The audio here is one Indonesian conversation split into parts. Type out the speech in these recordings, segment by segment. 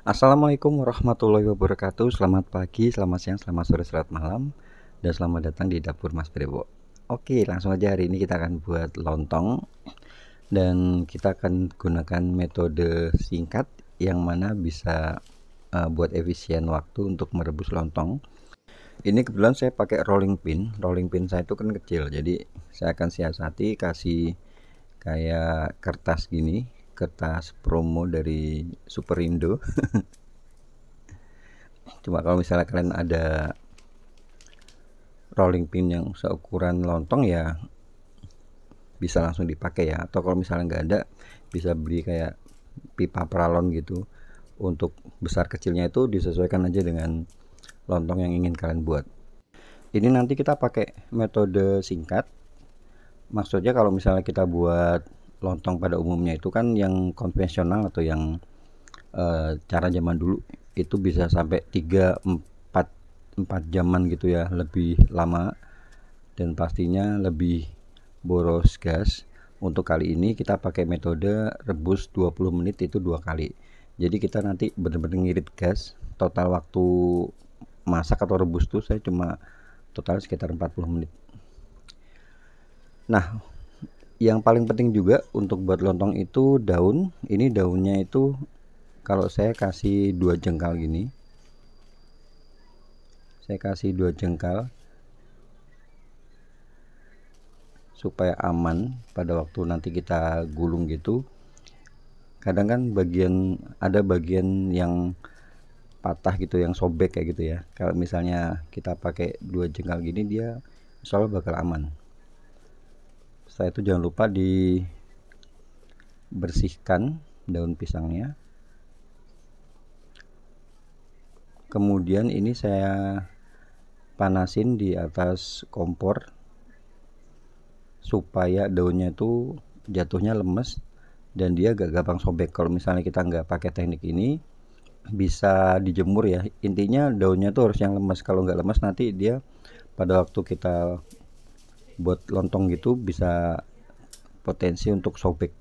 Assalamualaikum warahmatullahi wabarakatuh. Selamat pagi, selamat siang, selamat sore, selamat malam, dan selamat datang di dapur Mas Brebo. Oke, langsung aja hari ini kita akan buat lontong dan kita akan gunakan metode singkat yang mana bisa buat efisien waktu untuk merebus lontong. Ini kebetulan saya pakai rolling pin. Rolling pin saya itu kan kecil, jadi saya akan siasati kasih kayak kertas gini, kertas promo dari Superindo. Cuma kalau misalnya kalian ada rolling pin yang seukuran lontong ya bisa langsung dipakai ya, atau kalau misalnya nggak ada bisa beli kayak pipa pralon gitu. Untuk besar kecilnya itu disesuaikan aja dengan lontong yang ingin kalian buat. Ini nanti kita pakai metode singkat. Maksudnya kalau misalnya kita buat lontong pada umumnya itu kan yang konvensional atau yang cara zaman dulu itu bisa sampai 3 4 jaman gitu ya, lebih lama dan pastinya lebih boros gas. Untuk kali ini kita pakai metode rebus 20 menit itu 2 kali. Jadi kita nanti benar-benar ngirit gas. Total waktu masak atau rebus tuh saya cuma total sekitar 40 menit. Nah, yang paling penting juga untuk buat lontong itu daun. Ini daunnya itu kalau saya kasih 2 jengkal gini. Saya kasih 2 jengkal supaya aman pada waktu nanti kita gulung gitu. Kadang kan ada bagian yang patah gitu, yang sobek kayak gitu ya. Kalau misalnya kita pakai 2 jengkal gini, dia insya Allah bakal aman. Setelah itu jangan lupa dibersihkan daun pisangnya. Kemudian ini saya panasin di atas kompor supaya daunnya itu jatuhnya lemes dan dia gak gampang sobek. Kalau misalnya kita nggak pakai teknik ini bisa dijemur ya, intinya daunnya tuh harus yang lemes. Kalau nggak lemes nanti dia pada waktu kita buat lontong gitu bisa potensi untuk sobek,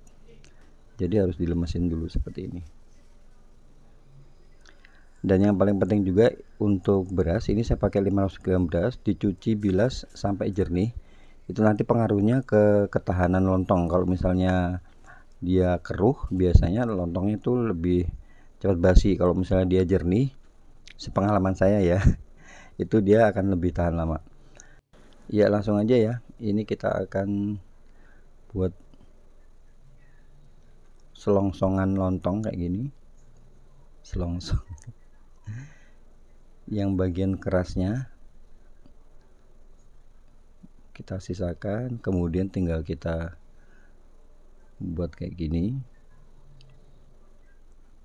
jadi harus dilemesin dulu seperti ini. Dan yang paling penting juga untuk beras, ini saya pakai 500 gram beras, dicuci bilas sampai jernih. Itu nanti pengaruhnya ke ketahanan lontong. Kalau misalnya dia keruh, biasanya lontongnya itu lebih cepat basi. Kalau misalnya dia jernih, sepengalaman saya ya, itu dia akan lebih tahan lama. Ya langsung aja ya, ini kita akan buat selongsongan lontong kayak gini. Selongsong. Yang bagian kerasnya kita sisakan, kemudian tinggal kita buat kayak gini.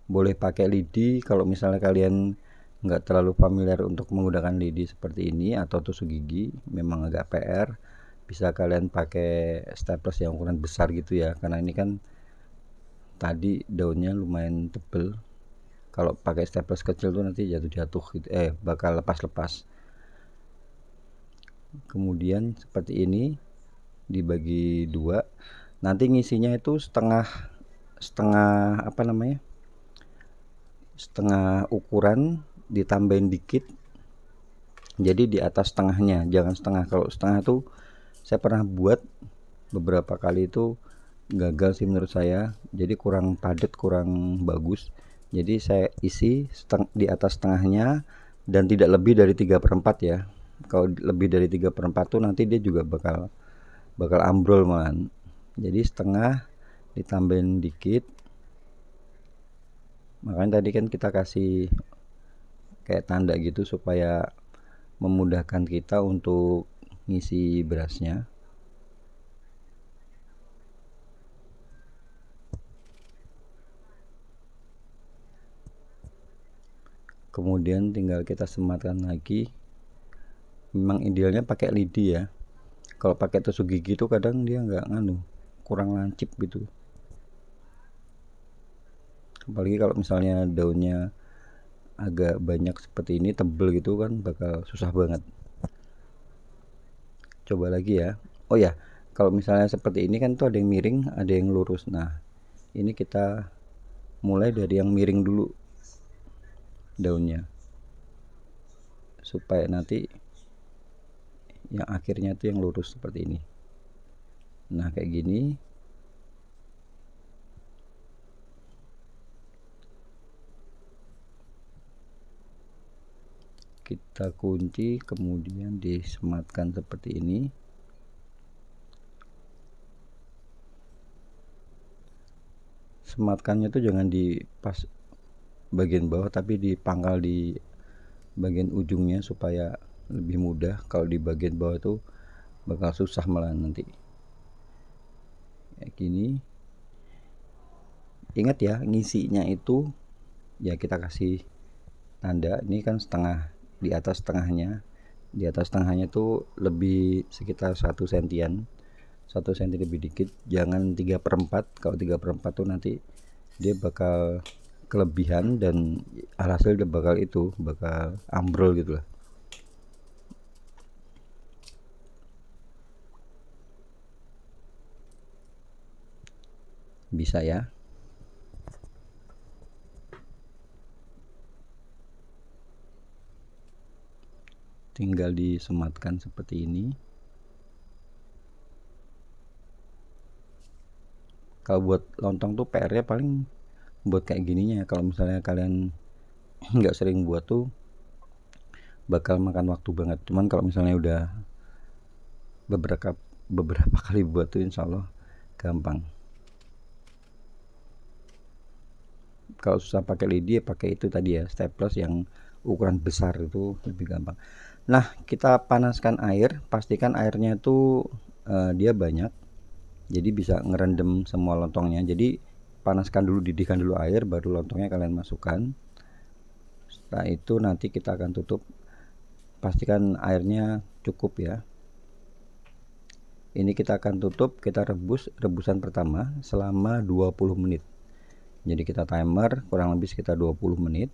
Boleh pakai lidi kalau misalnya kalian nggak terlalu familiar untuk menggunakan lidi seperti ini, atau tusuk gigi memang agak PR, bisa kalian pakai staples yang ukuran besar gitu ya, karena ini kan tadi daunnya lumayan tebel. Kalau pakai staples kecil tuh nanti jatuh-jatuh gitu, bakal lepas-lepas. Kemudian seperti ini dibagi 2. Nanti ngisinya itu setengah setengah apa namanya? Setengah ukuran ditambahin dikit. Jadi di atas setengahnya, jangan setengah. Kalau setengah tuh saya pernah buat beberapa kali itu gagal sih menurut saya. Jadi kurang padat, kurang bagus. Jadi saya isi di atas setengahnya dan tidak lebih dari 3/4 ya. Kalau lebih dari 3/4 tuh nanti dia juga bakal ambrol malahan. Jadi setengah ditambahin dikit. Makanya tadi kan kita kasih kayak tanda gitu supaya memudahkan kita untuk ngisi berasnya. Kemudian tinggal kita sematkan lagi. Memang idealnya pakai lidi ya. Kalau pakai tusuk gigi itu kadang dia nggak kurang lancip gitu. Apalagi kalau misalnya daunnya agak banyak seperti ini, tebel gitu kan, bakal susah banget. Coba lagi ya. Oh ya, kalau misalnya seperti ini kan tuh ada yang miring, ada yang lurus. Nah, ini kita mulai dari yang miring dulu. daunnya, supaya nanti yang akhirnya itu yang lurus seperti ini. Nah kayak gini. Kita kunci, kemudian disematkan seperti ini. Sematkannya itu jangan di pas bagian bawah, tapi di pangkal di bagian ujungnya supaya lebih mudah. Kalau di bagian bawah itu bakal susah malah nanti. Kayak gini. Ingat ya, ngisinya itu ya kita kasih tanda. Ini kan setengah, di atas setengahnya. Di atas setengahnya itu lebih sekitar 1 sentian, 1 senti lebih dikit. Jangan 3/4. Kalau 3/4 tuh nanti dia bakal kelebihan dan alhasil dia bakal ambrol gitu lah. Bisa ya. Tinggal disematkan seperti ini. Kalau buat lontong tuh PR-nya paling buat kayak gininya. Kalau misalnya kalian nggak sering buat tuh bakal makan waktu banget. Cuman kalau misalnya udah beberapa kali buat tuh insya Allah gampang. Kalau susah pakai lidi ya pakai itu tadi ya, staples yang ukuran besar, itu lebih gampang. Nah kita panaskan air, pastikan airnya itu dia banyak, jadi bisa ngerendam semua lontongnya. Jadi panaskan dulu, didihkan dulu air, baru lontongnya kalian masukkan. Setelah itu nanti kita akan tutup, pastikan airnya cukup ya. Ini kita akan tutup, kita rebus rebusan pertama selama 20 menit. Jadi kita timer kurang lebih sekitar 20 menit.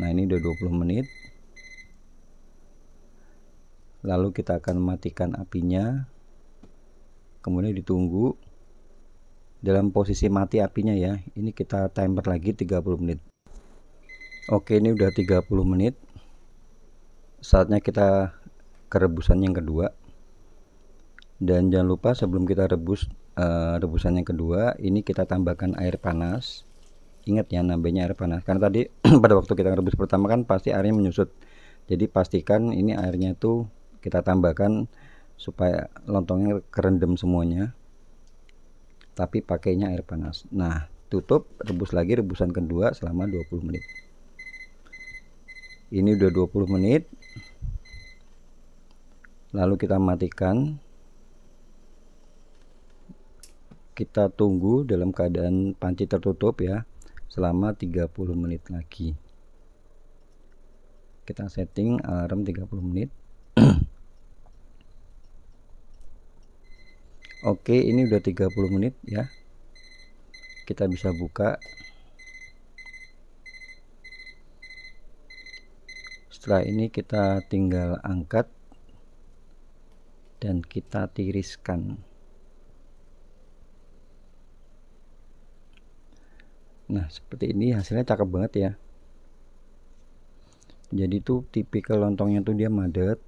Nah ini udah 20 menit. Lalu kita akan matikan apinya, kemudian ditunggu dalam posisi mati apinya ya. Ini kita timer lagi 30 menit. Oke, ini udah 30 menit. Saatnya kita ke rebusan yang kedua. Dan jangan lupa sebelum kita rebus rebusan yang kedua, ini kita tambahkan air panas. Ingat ya, nambahnya air panas, karena tadi pada waktu kita rebus pertama kan pasti airnya menyusut. Jadi pastikan ini airnya tuh kita tambahkan supaya lontongnya kerendam semuanya, tapi pakainya air panas. Nah tutup, rebus lagi rebusan kedua selama 20 menit. Ini udah 20 menit. Lalu kita matikan, kita tunggu dalam keadaan panci tertutup ya selama 30 menit lagi. Kita setting alarm 30 menit. Oke, ini udah 30 menit ya. Kita bisa buka. Setelah ini kita tinggal angkat dan kita tiriskan. Nah seperti ini, hasilnya cakep banget ya. Jadi tuh tipikal lontongnya tuh dia madet,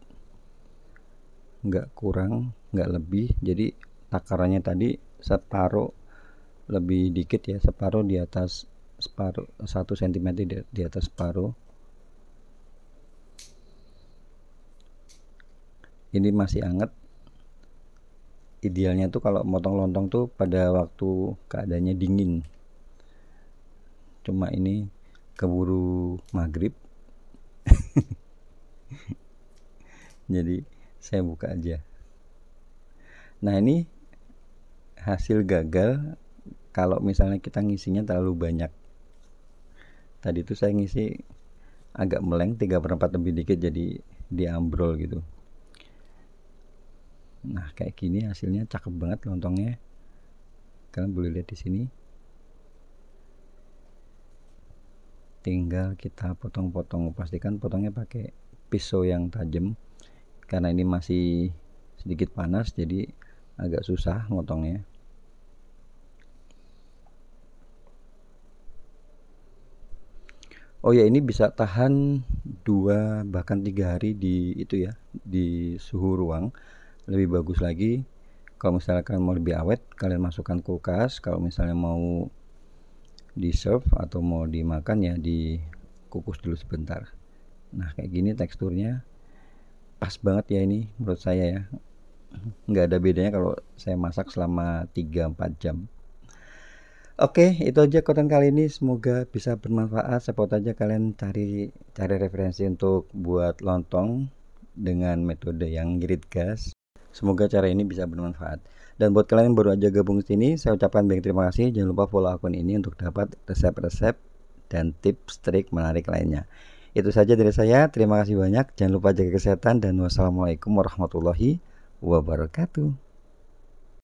nggak kurang nggak lebih. Jadi takarannya tadi separuh lebih dikit ya, separuh di atas separuh, 1 cm di atas separuh. Ini masih hangat. Idealnya tuh kalau motong lontong tuh pada waktu keadaannya dingin. Cuma ini keburu maghrib jadi saya buka aja. Nah ini hasil gagal kalau misalnya kita ngisinya terlalu banyak. Tadi tuh saya ngisi agak meleng, 3/4 lebih dikit, jadi diambrol gitu. Nah kayak gini hasilnya cakep banget lontongnya. Kalian boleh lihat di sini. Tinggal kita potong-potong, pastikan potongnya pakai pisau yang tajam, karena ini masih sedikit panas jadi agak susah motongnya. Oh ya, ini bisa tahan 2 bahkan 3 hari di itu ya, di suhu ruang. Lebih bagus lagi kalau misalkan mau lebih awet, kalian masukkan kulkas. Kalau misalnya mau di serve atau mau dimakan ya dikukus dulu sebentar. Nah, kayak gini teksturnya pas banget ya ini menurut saya ya. Nggak ada bedanya kalau saya masak selama 3-4 jam. Oke, itu aja konten kali ini. Semoga bisa bermanfaat. Siapa tahu aja kalian cari referensi untuk buat lontong dengan metode yang ngirit gas. Semoga cara ini bisa bermanfaat. Dan buat kalian yang baru aja gabung di sini, saya ucapkan banyak terima kasih. Jangan lupa follow akun ini untuk dapat resep-resep dan tips trik menarik lainnya. Itu saja dari saya. Terima kasih banyak. Jangan lupa jaga kesehatan dan wassalamualaikum warahmatullahi wabarakatuh.